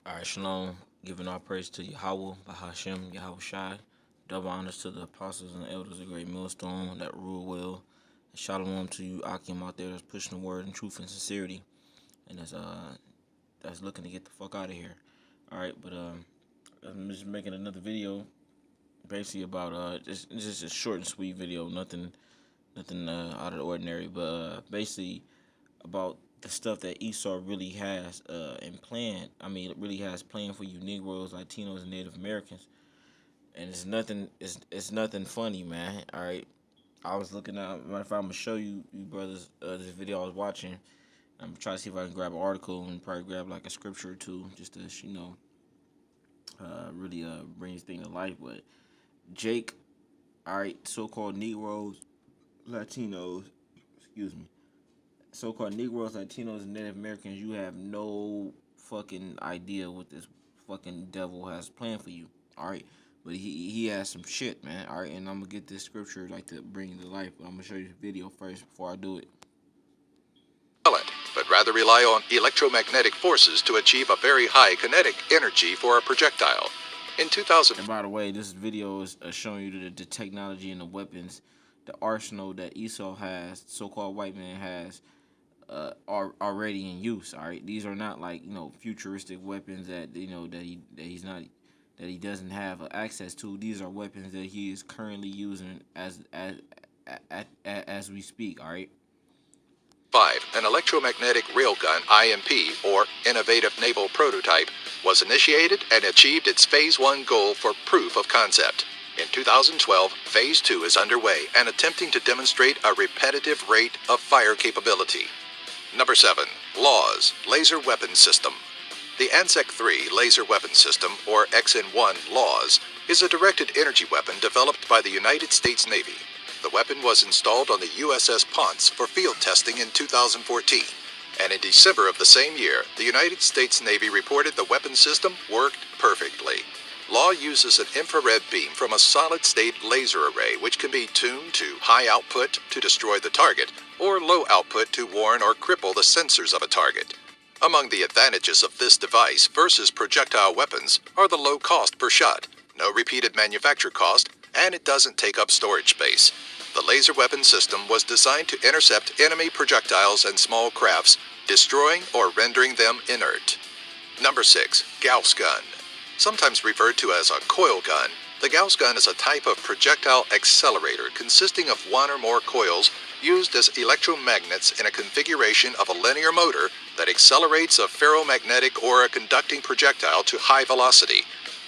All right, shalom. Giving all praise to Yahweh, Bahashem, Yahweh Shai. Double honors to the apostles and elders of Great Millstone that rule well. And shalom to you, Akim, out there that's pushing the word in truth and sincerity, and that's looking to get the fuck out of here. All right, but I'm just making another video, basically about just a short and sweet video, nothing out of the ordinary, but basically about the stuff that Esau really has in plan. I mean, it really has planned for you Negroes, Latinos, and Native Americans. And it's nothing funny, man. All right, I was looking at. Matter of fact, I'm gonna show you brothers this video I was watching. I'm trying to see if I can grab an article and probably grab like a scripture or two, just to really bring this thing to life. But Jake, all right, so-called Negroes, Latinos, excuse me, so-called Negroes, Latinos, and Native Americans, you have no fucking idea what this fucking devil has planned for you. All right, but he has some shit, man. All right, and I'm gonna get this scripture like to bring it to life. But I'm gonna show you the video first before I do it. But rather rely on electromagnetic forces to achieve a very high kinetic energy for a projectile. In 2000. And by the way, this video is showing you the technology and the weapons, the arsenal that Esau has, so-called white man has, are already in use. All right, these are not like futuristic weapons that he doesn't have access to. These are weapons that he is currently using as we speak. All right. 5. An electromagnetic railgun IMP, or Innovative Naval Prototype, was initiated and achieved its Phase 1 goal for proof of concept. In 2012, Phase 2 is underway and attempting to demonstrate a repetitive rate of fire capability. Number 7. LAWS Laser Weapon System. The ANZAC-3 Laser Weapon System, or XN-1 LAWS, is a directed energy weapon developed by the United States Navy. The weapon was installed on the USS Ponce for field testing in 2014, and in December of the same year, the United States Navy reported the weapon system worked perfectly. LAW uses an infrared beam from a solid-state laser array which can be tuned to high output to destroy the target, or low output to warn or cripple the sensors of a target. Among the advantages of this device versus projectile weapons are the low cost per shot, no repeated manufacture cost, and it doesn't take up storage space. The laser weapon system was designed to intercept enemy projectiles and small crafts, destroying or rendering them inert. Number 6. Gauss gun. Sometimes referred to as a coil gun, the Gauss gun is a type of projectile accelerator consisting of one or more coils used as electromagnets in a configuration of a linear motor that accelerates a ferromagnetic or a conducting projectile to high velocity.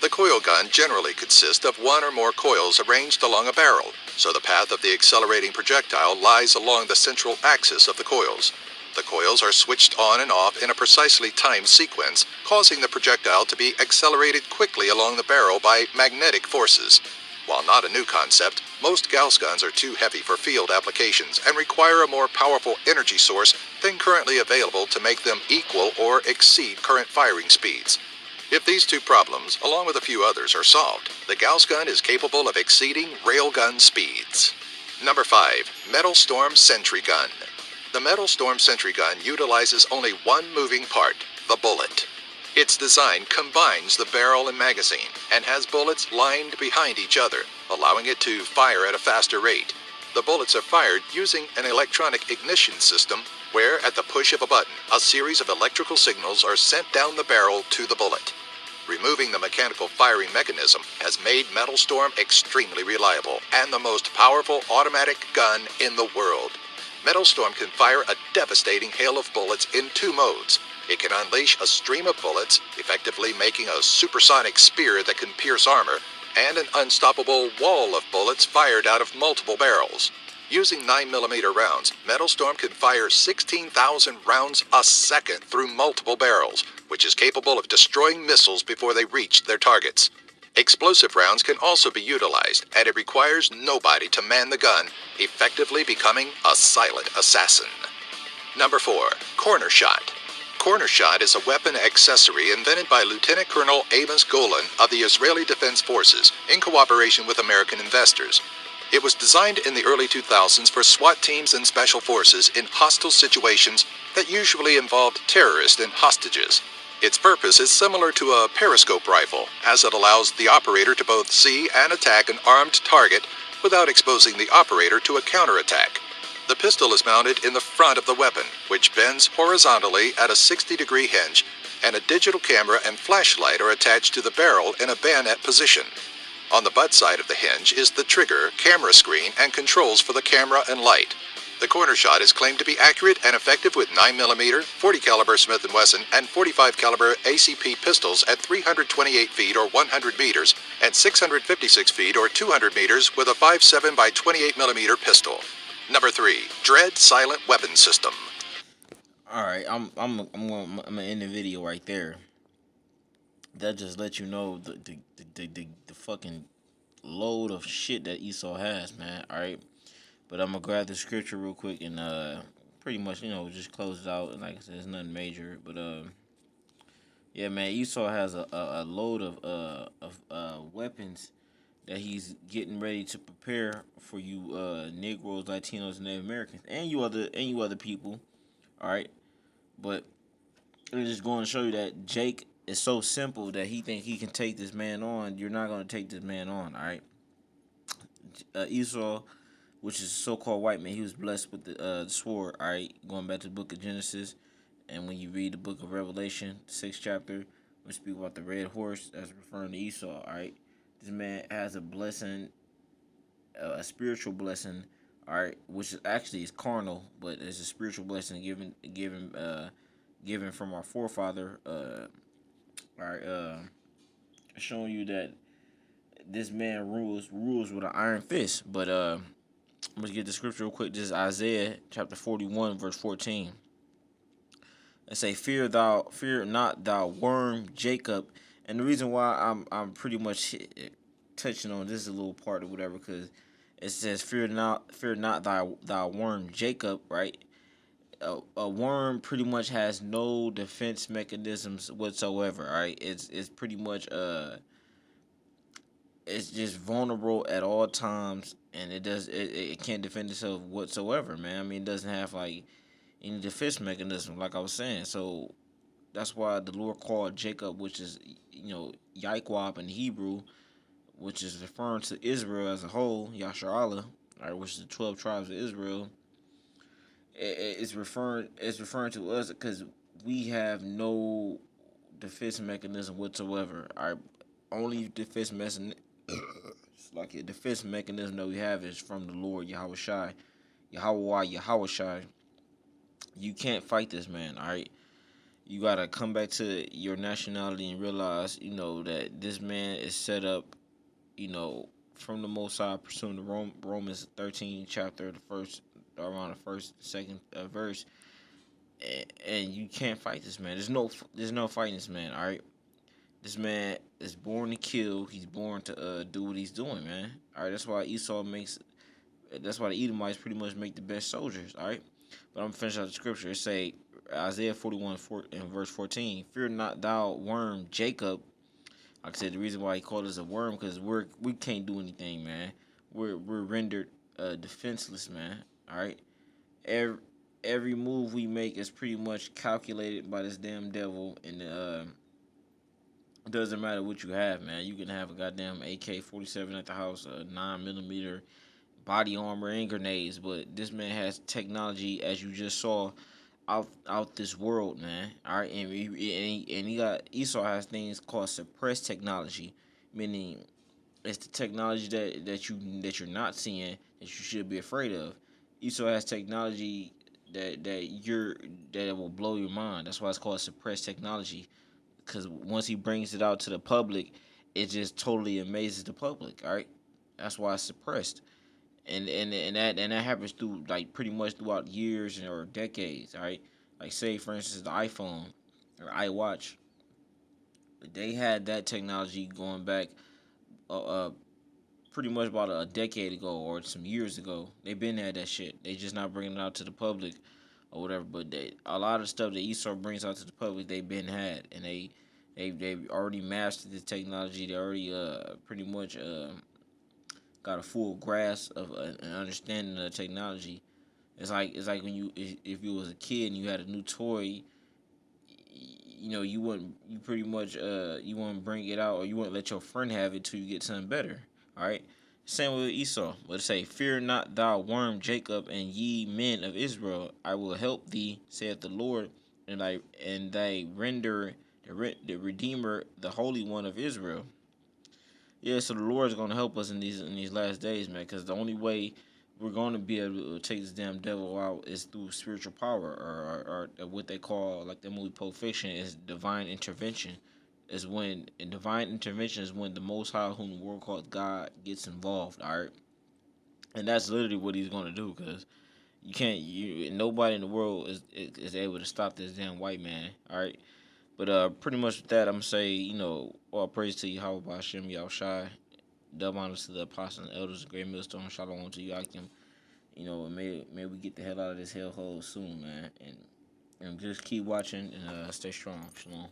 The coil gun generally consists of one or more coils arranged along a barrel, so the path of the accelerating projectile lies along the central axis of the coils. The coils are switched on and off in a precisely timed sequence, causing the projectile to be accelerated quickly along the barrel by magnetic forces. While not a new concept, most Gauss guns are too heavy for field applications and require a more powerful energy source than currently available to make them equal or exceed current firing speeds. If these two problems, along with a few others, are solved, the Gauss gun is capable of exceeding railgun speeds. Number 5. Metal Storm Sentry Gun. The Metal Storm Sentry Gun utilizes only one moving part, the bullet. Its design combines the barrel and magazine and has bullets lined behind each other, allowing it to fire at a faster rate. The bullets are fired using an electronic ignition system where, at the push of a button, a series of electrical signals are sent down the barrel to the bullet. Removing the mechanical firing mechanism has made Metal Storm extremely reliable and the most powerful automatic gun in the world. Metal Storm can fire a devastating hail of bullets in two modes. It can unleash a stream of bullets, effectively making a supersonic spear that can pierce armor, and an unstoppable wall of bullets fired out of multiple barrels. Using 9mm rounds, Metal Storm can fire 16,000 rounds a second through multiple barrels, which is capable of destroying missiles before they reach their targets. Explosive rounds can also be utilized, and it requires nobody to man the gun, effectively becoming a silent assassin. Number 4. Corner Shot. Corner Shot is a weapon accessory invented by Lieutenant Colonel Amos Golan of the Israeli Defense Forces in cooperation with American investors. It was designed in the early 2000s for SWAT teams and special forces in hostile situations that usually involved terrorists and hostages. Its purpose is similar to a periscope rifle, as it allows the operator to both see and attack an armed target without exposing the operator to a counterattack. The pistol is mounted in the front of the weapon, which bends horizontally at a 60-degree hinge, and a digital camera and flashlight are attached to the barrel in a bayonet position. On the butt side of the hinge is the trigger, camera screen, and controls for the camera and light. The corner shot is claimed to be accurate and effective with 9mm, 40 caliber Smith & Wesson, and 45 caliber ACP pistols at 328 feet or 100 meters, and 656 feet or 200 meters with a 5.7 by 28mm pistol. Number 3, Dread Silent Weapon System. All right, I'm gonna end the video right there. That just let you know the fucking load of shit that Esau has, man. All right. But I'm gonna grab the scripture real quick and pretty much, just close it out. And like I said, it's nothing major. But yeah, man, Esau has a load of weapons that he's getting ready to prepare for you Negroes, Latinos, and Native Americans, and you other people. All right, but it's just going to show you that Jake is so simple that he think he can take this man on. You're not gonna take this man on. All right, Esau, which is a so-called white man, he was blessed with the sword, all right? Going back to the book of Genesis, and when you read the book of Revelation, 6th chapter, we speak about the red horse, that's referring to Esau, all right? This man has a blessing, a spiritual blessing, all right, which is actually is carnal, but it's a spiritual blessing given from our forefather, all right, showing you that this man rules with an iron fist, but let's get the scripture real quick. This is Isaiah chapter 41, verse 14. It say, Fear not thou worm Jacob. And the reason why I'm pretty much touching on this a little part or whatever, because it says, Fear not thou worm Jacob, right? A worm pretty much has no defense mechanisms whatsoever, right? It's pretty much it's just vulnerable at all times, and it can't defend itself whatsoever, man. I mean, it doesn't have like any defense mechanism, like I was saying. So that's why the Lord called Jacob, which is Yaikwab in Hebrew, which is referring to Israel as a whole, Yasharallah, right, which is the 12 tribes of Israel. It's referring to us because we have no defense mechanism whatsoever. Our only defense mechanism. Like a defense mechanism that we have is from the Lord Yahushai, Yahushai. You can't fight this man, all right? You gotta come back to your nationality and realize, that this man is set up, from the Most High, pursuing the Romans 13 chapter, around the first, second verse, and you can't fight this man. There's no fighting this man, all right? This man is born to kill. He's born to do what he's doing, man. All right, that's why that's why the Edomites pretty much make the best soldiers, all right? But I'm going to finish out the scripture. It say, Isaiah 41 and verse 14, Fear not thou worm Jacob. Like I said, the reason why he called us a worm, because we can't do anything, man. We're rendered defenseless, man, all right? Every move we make is pretty much calculated by this damn devil, and it doesn't matter what you have, man. You can have a goddamn AK-47 at the house, a 9mm body armor and grenades, but this man has technology, as you just saw, out this world, man. All right, and he got Esau has things called suppressed technology, meaning it's the technology that you're not seeing that you should be afraid of. Esau has technology that will blow your mind. That's why it's called suppressed technology. Because once he brings it out to the public, it just totally amazes the public. All right, that's why it's suppressed, and that happens through like pretty much throughout years or decades. All right, like say for instance the iPhone or iWatch, they had that technology going back, pretty much about a decade ago or some years ago. They've been had that shit. They just not bringing it out to the public or whatever. But a lot of stuff that Esau brings out to the public, they've been had, and they've already mastered the technology. They already pretty much got a full grasp of an understanding of the technology. It's like when if you was a kid and you had a new toy, you pretty much you wouldn't bring it out, or you wouldn't let your friend have it till you get something better. All right. Same with Esau. But it say, "Fear not, thou worm Jacob, and ye men of Israel. I will help thee, saith the Lord, and thy render the Redeemer, the Holy One of Israel." Yeah, so the Lord is going to help us in these last days, man. Because the only way we're going to be able to take this damn devil out is through spiritual power, or what they call, like the movie Pulp Fiction, is divine intervention. Divine intervention is when the Most High, whom the world calls God, gets involved. All right, and that's literally what He's going to do. Because nobody in the world is able to stop this damn white man. All right. But pretty much with that, I'm gonna say, all praise to Yahweh Ba'Shem Yahushai, double honors to the apostles and elders, great millstone, shalom to Yakim. And may we get the hell out of this hellhole soon, man, and just keep watching and stay strong. Shalom.